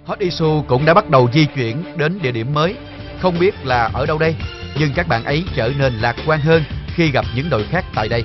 Hot Issue cũng đã bắt đầu di chuyển đến địa điểm mới. Không biết là ở đâu đây, nhưng các bạn ấy trở nên lạc quan hơn khi gặp những đội khác tại đây.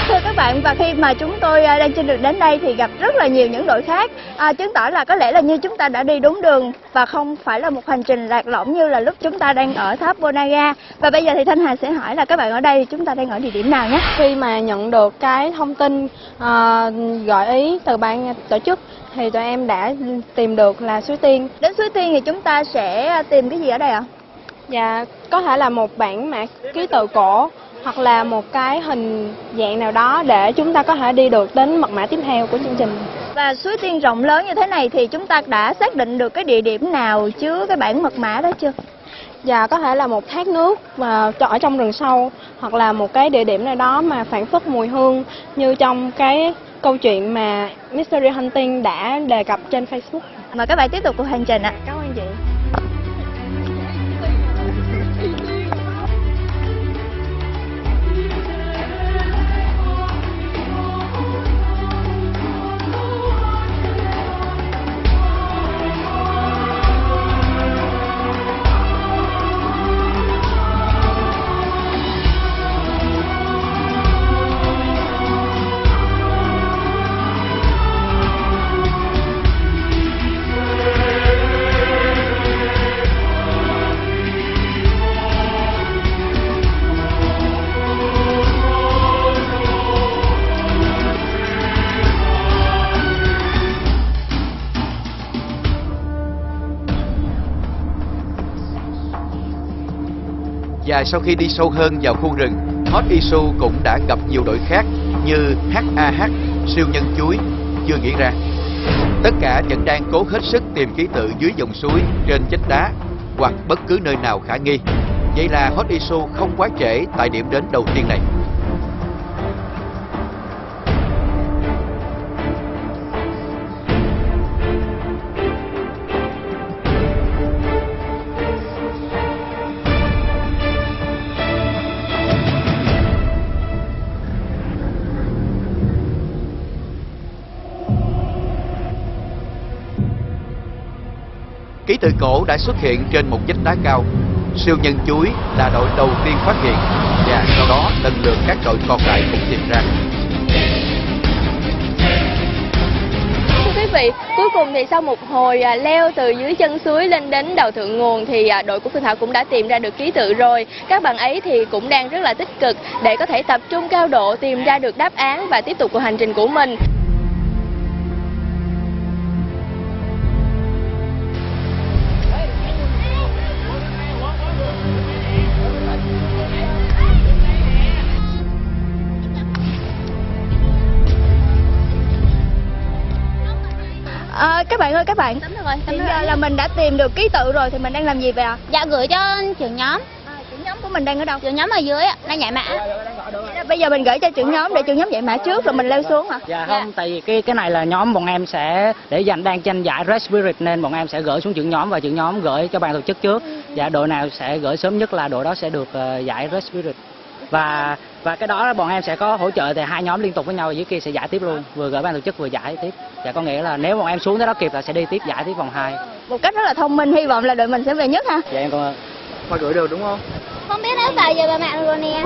Thưa các bạn, và khi mà chúng tôi đang trên đường đến đây thì gặp rất là nhiều những đội khác, chứng tỏ là có lẽ là như chúng ta đã đi đúng đường và không phải là một hành trình lạc lõng như là lúc chúng ta đang ở tháp Ponagar. Và bây giờ thì Thanh Hà sẽ hỏi là các bạn ở đây chúng ta đang ở địa điểm nào nhé? Khi mà nhận được cái thông tin gợi ý từ ban tổ chức thì tụi em đã tìm được là Suối Tiên. Đến Suối Tiên thì chúng ta sẽ tìm cái gì ở đây ạ? Và có thể là một bản mạc ký tự cổ hoặc là một cái hình dạng nào đó để chúng ta có thể đi được đến mật mã tiếp theo của chương trình. Và Suối Tiên rộng lớn như thế này thì chúng ta đã xác định được cái địa điểm nào chứa cái bản mật mã đó chưa? Và có thể là một thác nước mà ở trong rừng sâu, hoặc là một cái địa điểm nào đó mà phảng phất mùi hương như trong cái câu chuyện mà Mystery Hunting đã đề cập trên Facebook. Mời các bạn tiếp tục cuộc hành trình ạ. Cảm ơn chị. Và sau khi đi sâu hơn vào khu rừng, Hot Issue cũng đã gặp nhiều đội khác như HAH, siêu nhân chuối, chưa nghĩ ra. Tất cả vẫn đang cố hết sức tìm ký tự dưới dòng suối, trên vách đá hoặc bất cứ nơi nào khả nghi. Vậy là Hot Issue không quá trễ tại điểm đến đầu tiên này. Ký tự cổ đã xuất hiện trên một vách đá cao. Siêu nhân chuối là đội đầu tiên phát hiện, và sau đó lần lượt các đội còn lại cũng tìm ra. Thưa quý vị, cuối cùng thì sau một hồi leo từ dưới chân suối lên đến đầu thượng nguồn thì đội của Phương Thảo cũng đã tìm ra được ký tự rồi. Các bạn ấy thì cũng đang rất là tích cực để có thể tập trung cao độ tìm ra được đáp án và tiếp tục cuộc hành trình của mình. Các bạn ơi, các bạn, hiện giờ là mình đã tìm được ký tự rồi thì mình đang làm gì vậy ạ? Dạ gửi cho trưởng nhóm. Trưởng nhóm của mình đang ở đâu? Trưởng nhóm ở dưới ạ, đang giải mã. Bây giờ mình gửi cho trưởng nhóm để trưởng nhóm giải mã trước rồi mình leo xuống hả? Dạ không, tại vì cái này là nhóm bọn em sẽ để đang tranh giải Red Spirit nên bọn em sẽ gửi xuống trưởng nhóm và trưởng nhóm gửi cho ban tổ chức trước. Dạ đội nào sẽ gửi sớm nhất là đội đó sẽ được giải Red Spirit. Và cái đó bọn em sẽ có hỗ trợ thì hai nhóm liên tục với nhau, dưới kia sẽ giải tiếp luôn, vừa gửi ban tổ chức vừa giải tiếp. Dạ có nghĩa là nếu bọn em xuống tới đó kịp là sẽ đi tiếp giải tiếp vòng 2. Một cách rất là thông minh, hy vọng là đội mình sẽ về nhất ha. Dạ em con phải gửi được đúng không? Không biết nếu vào giờ bà mạng rồi nè.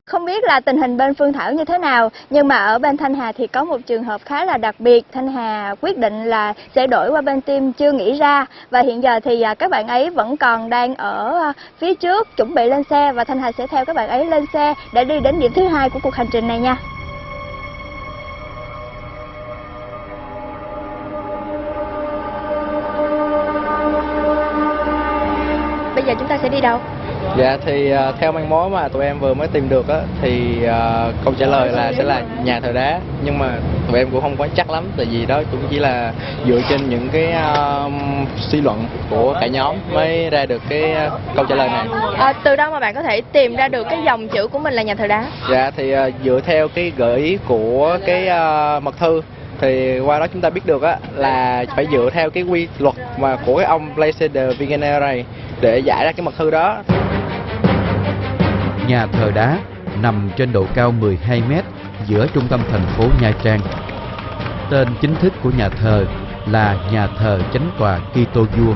Không biết là tình hình bên Phương Thảo như thế nào, nhưng mà ở bên Thanh Hà thì có một trường hợp khá là đặc biệt. Thanh Hà quyết định là sẽ đổi qua bên team chưa nghĩ ra, và hiện giờ thì các bạn ấy vẫn còn đang ở phía trước chuẩn bị lên xe, và Thanh Hà sẽ theo các bạn ấy lên xe để đi đến điểm thứ 2 của cuộc hành trình này nha. Bây giờ chúng ta sẽ đi đâu? Dạ thì theo manh mối mà tụi em vừa mới tìm được á thì câu trả lời là sẽ là nhà thờ đá, nhưng mà tụi em cũng không quá chắc lắm, tại vì đó cũng chỉ là dựa trên những cái suy luận của cả nhóm mới ra được cái câu trả lời này. Từ đâu mà bạn có thể tìm ra được cái dòng chữ của mình là nhà thờ đá? Dạ thì dựa theo cái gợi ý của cái mật thư thì qua đó chúng ta biết được á là phải dựa theo cái quy luật mà của cái ông Blaise de Vigenère này để giải ra cái mật thư đó. Nhà thờ đá nằm trên độ cao 12 mét giữa trung tâm thành phố Nha Trang. Tên chính thức của nhà thờ là nhà thờ Chánh tòa Kitô vua,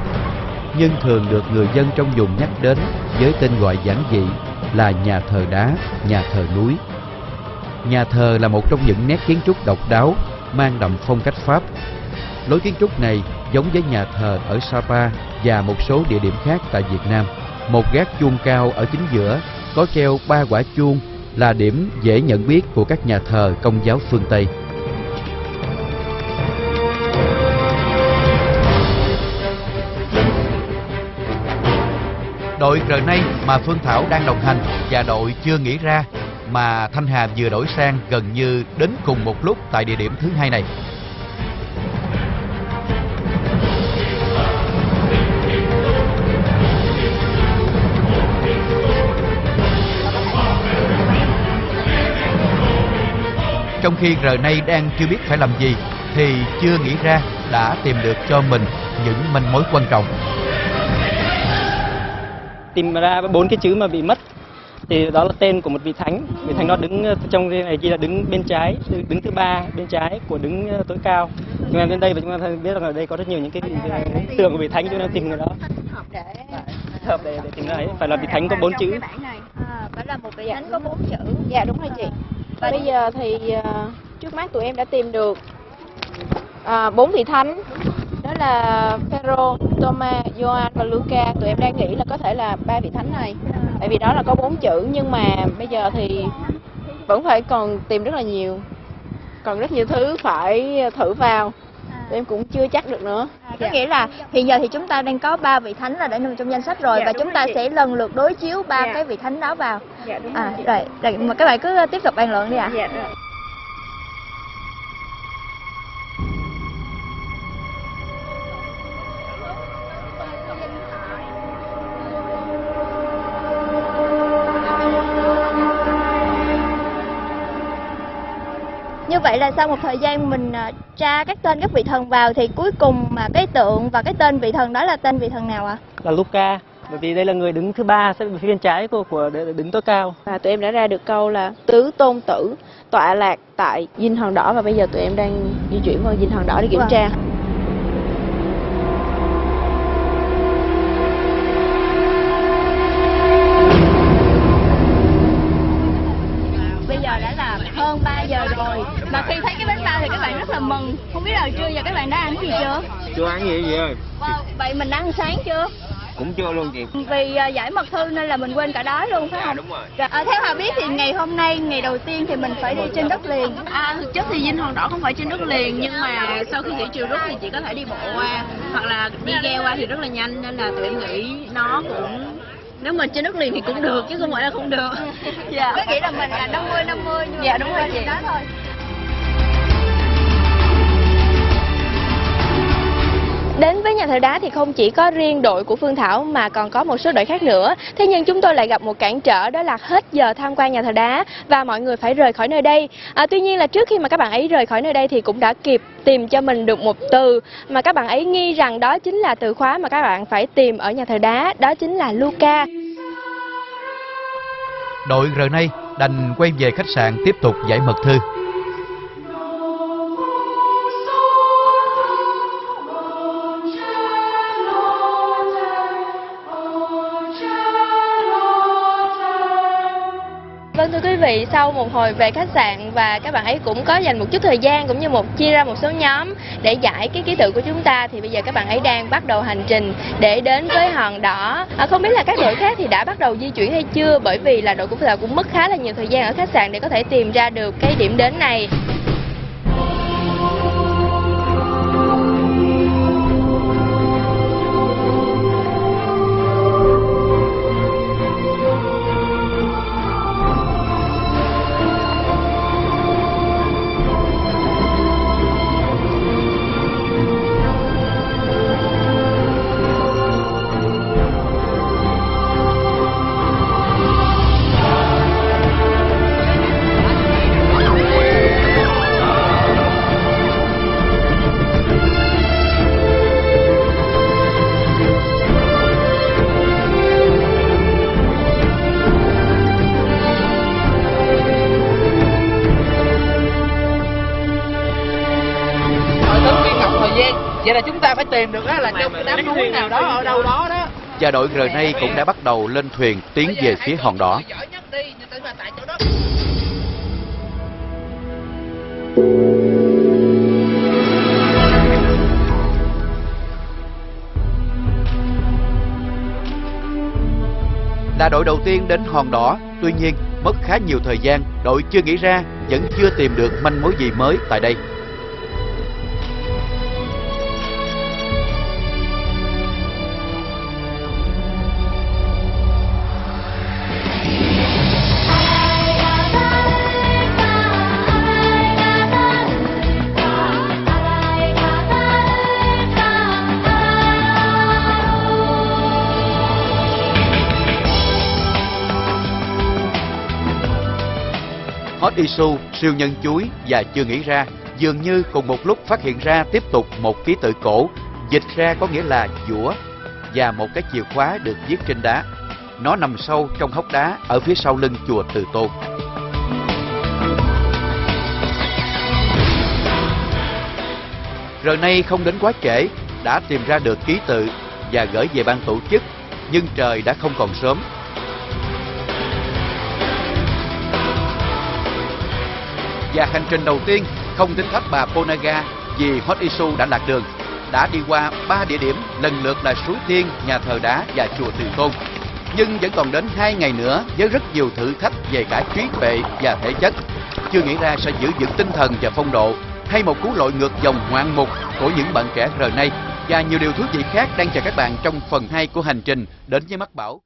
nhưng thường được người dân trong vùng nhắc đến với tên gọi giản dị là nhà thờ đá, nhà thờ núi. Nhà thờ là một trong những nét kiến trúc độc đáo, mang đậm phong cách Pháp. Lối kiến trúc này giống với nhà thờ ở Sapa và một số địa điểm khác tại Việt Nam. Một gác chuông cao ở chính giữa có treo 3 quả chuông là điểm dễ nhận biết của các nhà thờ Công giáo phương Tây. Đội R này mà Phương Thảo đang đồng hành và đội chưa nghĩ ra mà Thanh Hà vừa đổi sang gần như đến cùng một lúc tại địa điểm thứ hai này. Trong khi R này đang chưa biết phải làm gì thì chưa nghĩ ra đã tìm được cho mình những manh mối quan trọng. Tìm ra 4 cái chữ mà bị mất thì đó là tên của một vị thánh. Vị thánh đó đứng trong cái này kia là đứng bên trái, đứng thứ 3 bên trái của đứng tối cao. Chúng em đến đây và chúng ta biết rằng ở đây có rất nhiều những cái tượng của vị thánh, chúng ta tìm người đó. Hợp để tìm ra ấy. Phải là vị thánh có 4 chữ. Phải là một vị thánh có 4 chữ. Dạ đúng rồi chị. Và bây giờ thì trước mắt tụi em đã tìm được 4 vị thánh. Đó là Phêrô, Thomas, Gioan và Luca. Tụi em đang nghĩ là có thể là 3 vị thánh này. Tại vì đó là có 4 chữ, nhưng mà bây giờ thì vẫn phải còn tìm rất là nhiều. Còn rất nhiều thứ phải thử vào. Tụi em cũng chưa chắc được nữa. Có nghĩa là hiện giờ thì chúng ta đang có 3 vị thánh là đã nằm trong danh sách rồi, và chúng ta sẽ lần lượt đối chiếu 3 cái vị thánh đó vào. Dạ đúng Rồi, mà các bạn cứ tiếp tục bàn luận đi ạ. Dạ rồi. Như vậy là sau một thời gian mình tra các tên các vị thần vào thì cuối cùng mà cái tượng và cái tên vị thần đó là tên vị thần nào ạ? Là Luca, bởi vì đây là người đứng thứ 3 sẽ bên phía bên trái của đứng tối cao. Và tụi em đã ra được câu là tứ tôn tử tọa lạc tại dinh Hòn Đỏ, và bây giờ tụi em đang di chuyển vào dinh Hòn Đỏ để kiểm tra. Bây giờ đã là hơn 3 giờ rồi, mà khi thấy cái bánh bao thì các bạn rất là mừng. Không biết là trưa giờ các bạn đã ăn gì chưa? Chưa ăn gì rồi. Vậy mình đã ăn sáng chưa? Cũng chưa luôn chị. Vì giải mật thư nên là mình quên cả đói luôn phải không? Đúng rồi. Theo Hà biết thì ngày hôm nay, ngày đầu tiên thì mình phải đi trên đất liền. Thực chất thì dinh Hòn Đỏ không phải trên đất liền, nhưng mà sau khi thủy triều rút thì chỉ có thể đi bộ qua hoặc là đi ghe qua thì rất là nhanh, nên là tụi em nghĩ nó cũng, nếu mà trên đất liền thì cũng được chứ không phải là không được. Dạ. Có nghĩa là mình là 50-50. Dạ đúng rồi chị. Đó thôi. Đến với nhà thờ đá thì không chỉ có riêng đội của Phương Thảo mà còn có một số đội khác nữa. Thế nhưng chúng tôi lại gặp một cản trở, đó là hết giờ tham quan nhà thờ đá và mọi người phải rời khỏi nơi đây. Tuy nhiên là trước khi mà các bạn ấy rời khỏi nơi đây thì cũng đã kịp tìm cho mình được một từ mà các bạn ấy nghi rằng đó chính là từ khóa mà các bạn phải tìm ở nhà thờ đá, đó chính là Luca. Đội R này đành quay về khách sạn tiếp tục giải mật thư. Vâng thưa quý vị, sau một hồi về khách sạn và các bạn ấy cũng có dành một chút thời gian cũng như chia ra một số nhóm để giải cái ký tự của chúng ta, thì bây giờ các bạn ấy đang bắt đầu hành trình để đến với Hòn Đỏ. Không biết là các đội khác thì đã bắt đầu di chuyển hay chưa, bởi vì là đội của Phương Thảo cũng mất khá là nhiều thời gian ở khách sạn để có thể tìm ra được cái điểm đến này. phải tìm được á là trong cái đám núi nào đó ở đâu đó đó. Và đội Rnay cũng đã bắt đầu lên thuyền tiến về phía hòn đỏ. Là đội đầu tiên đến hòn đỏ, tuy nhiên mất khá nhiều thời gian, đội chưa nghĩ ra vẫn chưa tìm được manh mối gì mới tại đây. Hot Issue, siêu nhân chuối và chưa nghĩ ra dường như cùng một lúc phát hiện ra tiếp tục một ký tự cổ, dịch ra có nghĩa là dũa, và một cái chìa khóa được viết trên đá. Nó nằm sâu trong hốc đá ở phía sau lưng chùa Từ Tôn. Rnay không đến quá trễ, đã tìm ra được ký tự và gửi về ban tổ chức, nhưng trời đã không còn sớm. Và hành trình đầu tiên không tính tháp bà Ponagar vì Hot Issue đã lạc đường, đã đi qua 3 địa điểm lần lượt là Suối Tiên, nhà thờ đá và chùa Từ Tôn. Nhưng vẫn còn đến 2 ngày nữa với rất nhiều thử thách về cả trí tuệ và thể chất. Chưa nghĩ ra sẽ giữ vững tinh thần và phong độ, hay một cú lội ngược dòng ngoạn mục của những bạn trẻ Rnay, và nhiều điều thú vị khác đang chờ các bạn trong phần 2 của hành trình đến với Mắc Bảo.